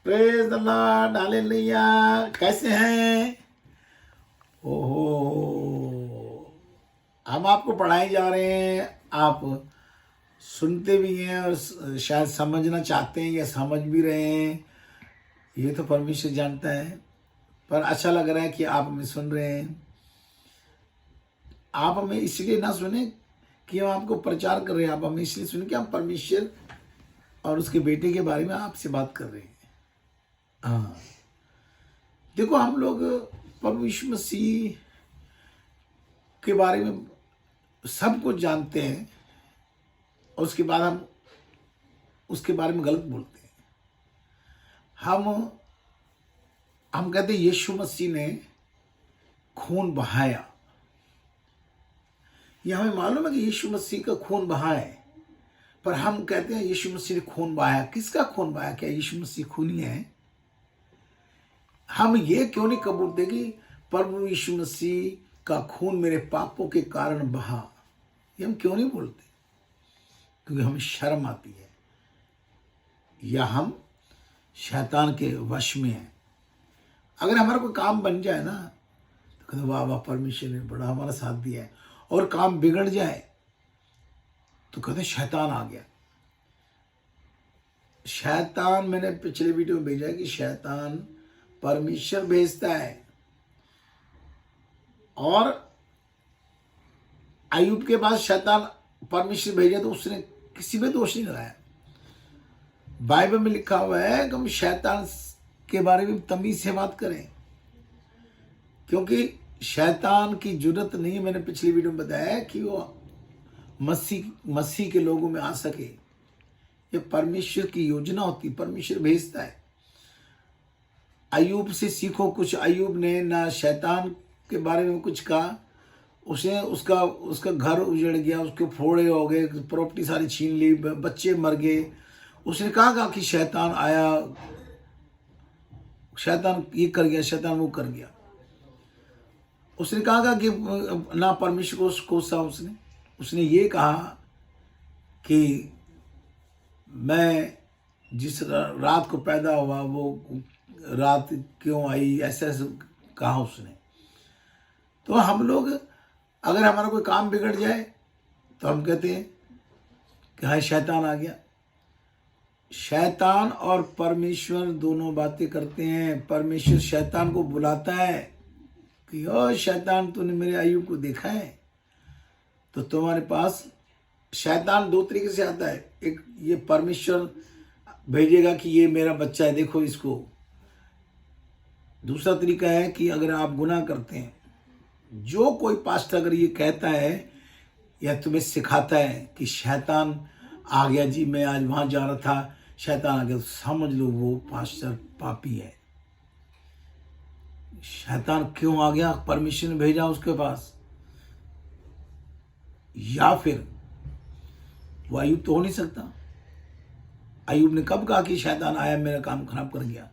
Praise the Lord, hallelujah. कैसे हैं? ओहो, हम आपको पढ़ाए जा रहे हैं, आप सुनते भी हैं और शायद समझना चाहते हैं या समझ भी रहे हैं। ये तो परमेश्वर जानता है, पर अच्छा लग रहा है कि आप हमें सुन रहे हैं। आप हमें इसलिए ना सुने कि हम आपको प्रचार कर रहे हैं, आप हमें इसलिए सुने कि हम परमेश्वर और उसके बेटे के बारे में आपसे बात कर रहे हैं। हाँ, देखो, हम लोग प्रभु यीशु मसीह के बारे में सब कुछ जानते हैं और उसके बाद हम उसके बारे में गलत बोलते हैं। हम कहते हैं यीशु मसीह ने खून बहाया। यह हमें मालूम है कि यीशु मसीह का खून बहा है, पर हम कहते हैं यीशु मसीह ने खून बहाया। किसका खून बहाया? क्या यीशु मसीह खूनी है? हम ये क्यों नहीं कबूलते कि प्रभु यीशु मसीह का खून मेरे पापों के कारण बहा? ये हम क्यों नहीं बोलते? क्योंकि हमें शर्म आती है या हम शैतान के वश में हैं। अगर हमारा कोई काम बन जाए ना तो कहते वाह वाह, परमेश्वर ने बड़ा हमारा साथ दिया है, और काम बिगड़ जाए तो कहते शैतान आ गया। शैतान, मैंने पिछले वीडियो में भेजा है कि शैतान परमेश्वर भेजता है, और अय्यूब के पास शैतान परमेश्वर भेजा तो उसने किसी पे दोष नहीं लगाया। बाइबल में लिखा हुआ है कि हम शैतान के बारे में तमीज से बात करें, क्योंकि शैतान की जरूरत नहीं है। मैंने पिछली वीडियो में बताया कि वो मसीह के लोगों में आ सके। ये परमेश्वर की योजना होती, परमेश्वर भेजता है। अय्यूब से सीखो कुछ। अय्यूब ने ना शैतान के बारे में कुछ कहा। उसने उसका घर उजड़ गया, उसके फोड़े हो गए, प्रॉपर्टी सारी छीन ली, बच्चे मर गए। उसने कहा कि शैतान आया, शैतान ये कर गया, शैतान वो कर गया। उसने कहा कि ना परमेश्वर को कोसा। उसने ये कहा कि मैं जिस रात को पैदा हुआ वो रात क्यों आई, ऐसे कहा उसने। तो हम लोग, अगर हमारा कोई काम बिगड़ जाए तो हम कहते हैं कि हाँ, शैतान आ गया। शैतान और परमेश्वर दोनों बातें करते हैं। परमेश्वर शैतान को बुलाता है कि ओ शैतान, तूने मेरे अय्यूब को देखा है तो तुम्हारे पास। शैतान दो तरीके से आता है। एक, ये परमेश्वर भेजेगा कि ये मेरा बच्चा है, देखो इसको। दूसरा तरीका है कि अगर आप गुनाह करते हैं, जो कोई पास्टर अगर ये कहता है या तुम्हें सिखाता है कि शैतान आ गया जी, मैं आज वहां जा रहा था, शैतान आ गया, तो समझ लो वो पास्टर पापी है। शैतान क्यों आ गया? परमेश्वर ने भेजा उसके पास। या फिर वो अय्यूब तो हो नहीं सकता। अय्यूब ने कब कहा कि शैतान आया मेरा काम खराब कर गया?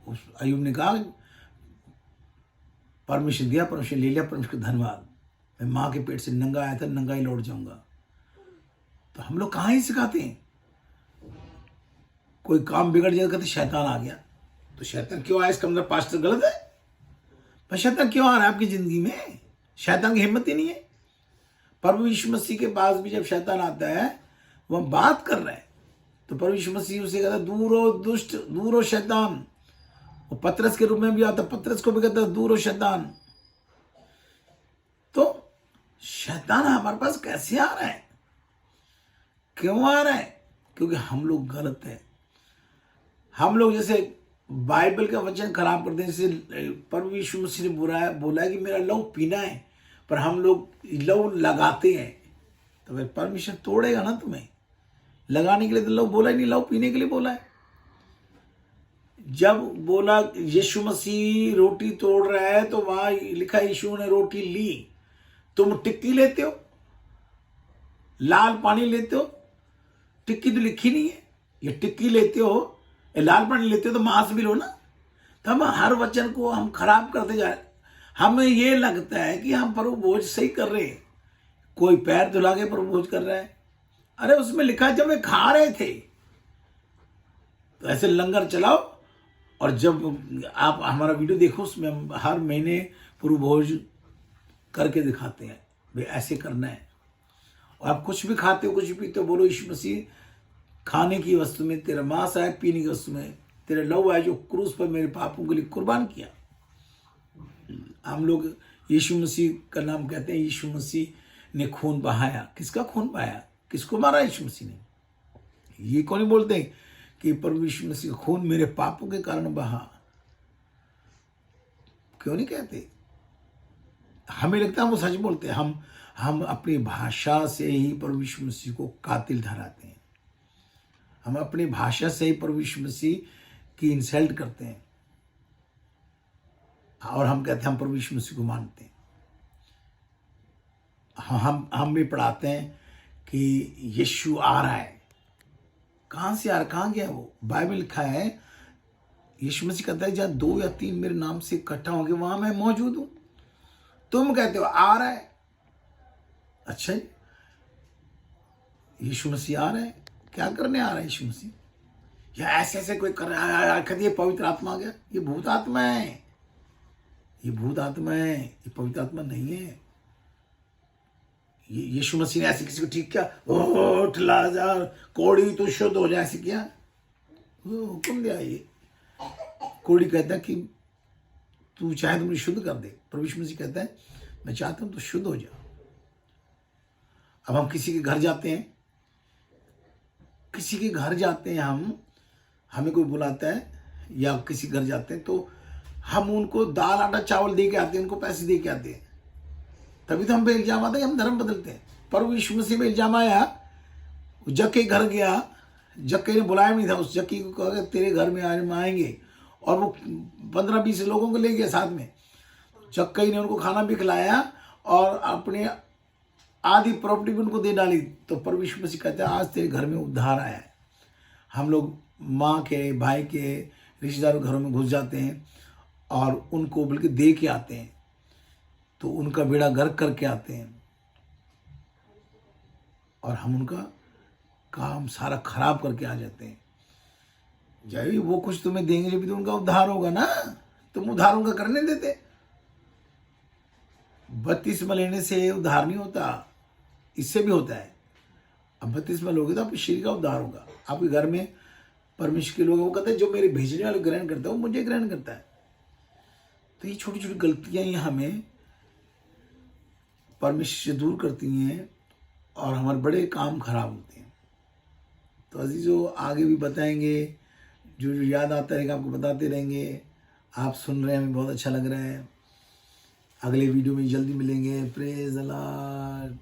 उस अय्यूब ने कहा परमेश्वर दिया, परमेश्वर ले लिया, परमेश्वर का धन्यवाद। मैं माँ के पेट से नंगा आया था, नंगा ही लौट जाऊंगा। तो हम लोग कहाँ ही सिखाते हैं? कोई काम बिगड़ जाएगा तो शैतान आ गया। तो शैतान क्यों आया? इसका मतलब पास्टर गलत है? पर शैतान क्यों आ रहा है आपकी जिंदगी में? शैतान की हिम्मत ही नहीं है। प्रभु यीशु मसीह के पास भी जब शैतान आता है, वह बात कर रहा है, तो प्रभु यीशु मसीह उसे कहता है दूर हो दुष्ट, दूर हो शैतान। वो पतरस के रूप में भी आता, पतरस को भी कहता है दूर हो शैतान। तो शैतान हमारे पास कैसे आ रहा है? क्यों आ रहा है? क्योंकि हम लोग गलत हैं। हम लोग जैसे बाइबल का वचन खराब करते हैं। जैसे प्रभु यीशु मसीह ने बोला है कि मेरा लहू पीना है, पर हम लोग लहू लगाते हैं। तो फिर परमेश्वर तोड़ेगा ना तुम्हें। लगाने के लिए तो लहू बोला ही नहीं, लहू पीने के लिए बोला है। जब बोला यीशु मसीह रोटी तोड़ रहा है तो वहां लिखा यीशु ने रोटी ली। तुम टिक्की लेते हो, लाल पानी लेते हो, टिक्की तो लिखी नहीं है। ये टिक्की लेते हो, लाल पानी लेते हो, तो मांस भी लो ना। तो हम हर वचन को हम खराब करते जा रहे। हमें ये लगता है कि हम प्रभु भोज सही कर रहे हैं। कोई पैर धुला के प्रभु भोज कर रहा है। अरे उसमें लिखा है जब वे खा रहे थे तो ऐसे लंगर चलाओ, और जब आप हमारा वीडियो देखो उसमें हम हर महीने पूर्व भोज करके दिखाते हैं, भाई ऐसे करना है। और आप कुछ भी खाते हो, कुछ भी पीते हो, बोलो यीशु मसीह खाने की वस्तु में तेरा मांस आया, पीने की वस्तु में तेरा लहू आया, जो क्रूस पर मेरे पापों के लिए कुर्बान किया। हम लोग यीशु मसीह का नाम कहते हैं, यीशु मसीह ने खून बहाया। किसका खून बहाया? किसको मारा यीशु मसीह ने? ये कौन बोलते हैं कि प्रभु यीशु मसीह का खून मेरे पापों के कारण बहा? क्यों नहीं कहते? हमें लगता है हम वो सच बोलते हैं। हम अपनी भाषा से ही प्रभु यीशु मसीह को कातिल ठहराते हैं। हम अपनी भाषा से ही प्रभु यीशु मसीह की इंसल्ट करते हैं, और हम कहते हैं हम प्रभु यीशु मसीह को मानते हैं। हम भी पढ़ाते हैं कि यीशु आ रहा है। कहां से आ रहा, कहां गया वो? बाइबल लिखा है, यीशु मसीह कहता है जहां 2 या 3 मेरे नाम से इकट्ठा होंगे वहां मैं मौजूद हूं। तुम कहते हो आ रहा है। अच्छा, यीशु मसीह आ रहा है, क्या करने आ रहा है यीशु मसीह? या ऐसे ऐसे कोई कर रहा है, कहती है पवित्र आत्मा आ गया। ये भूत आत्मा है, ये भूत आत्मा है, ये पवित्र आत्मा नहीं है। ये यीशु मसीह ने ऐसे किसी को ठीक किया, उठ लाज़र कोढ़ी तो शुद्ध हो जाए, ऐसे किया? वो हुक्म दिया। ये कोढ़ी कहता है कि तू चाहे तो मुझे शुद्ध कर दे। प्रभु यीशु मसीह कहता है मैं चाहता हूं तो शुद्ध हो जा। अब हम किसी के घर जाते हैं, किसी के घर जाते हैं, हमें कोई बुलाता है या किसी घर जाते हैं, तो हम उनको दाल आटा चावल दे के आते हैं, उनको पैसे दे के आते हैं। तभी तो हम पे इल्जाम आता है हम धर्म बदलते हैं। प्रभु यीशु मसीह में इल्जाम आया, जक्के घर गया, जक्के ने बुलाया नहीं था, उस जक्की को कहा तेरे घर में आएंगे, और वो 15-20 लोगों को ले गया साथ में। जक्कई ने उनको खाना भी खिलाया और अपने आधी प्रॉपर्टी भी उनको दे डाली। तो प्रभु यीशु मसीह कहता है आज तेरे घर में उद्धार आया है। हम लोग माँ के, भाई के, रिश्तेदारों घरों में घुस जाते हैं और उनको बल्कि दे के आते हैं, तो उनका बेड़ा गर्क करके आते हैं, और हम उनका काम सारा खराब करके आ जाते हैं। जब वो कुछ तुम्हें देंगे जब भी तो उनका उद्धार होगा ना। तुम उद्धार उनका करने देते? बपतिस्मा लेने से उद्धार नहीं होता, इससे भी होता है। अब बपतिस्मा लोगे तो आपके शरीर का उद्धार होगा। आपके घर में परमेश्वर के लोग, वो कहते हैं जो मेरे भेजने वाले ग्रहण करता है वो मुझे ग्रहण करता है। तो ये छोटी छोटी गलतियां ही हमें परमेश्वर से दूर करती हैं और हमारे बड़े काम खराब होते हैं। तो अजीजों आगे भी बताएंगे, जो जो याद आता रहेगा आपको बताते रहेंगे। आप सुन रहे हैं, हमें बहुत अच्छा लग रहा है। अगले वीडियो में जल्दी मिलेंगे। Praise the Lord.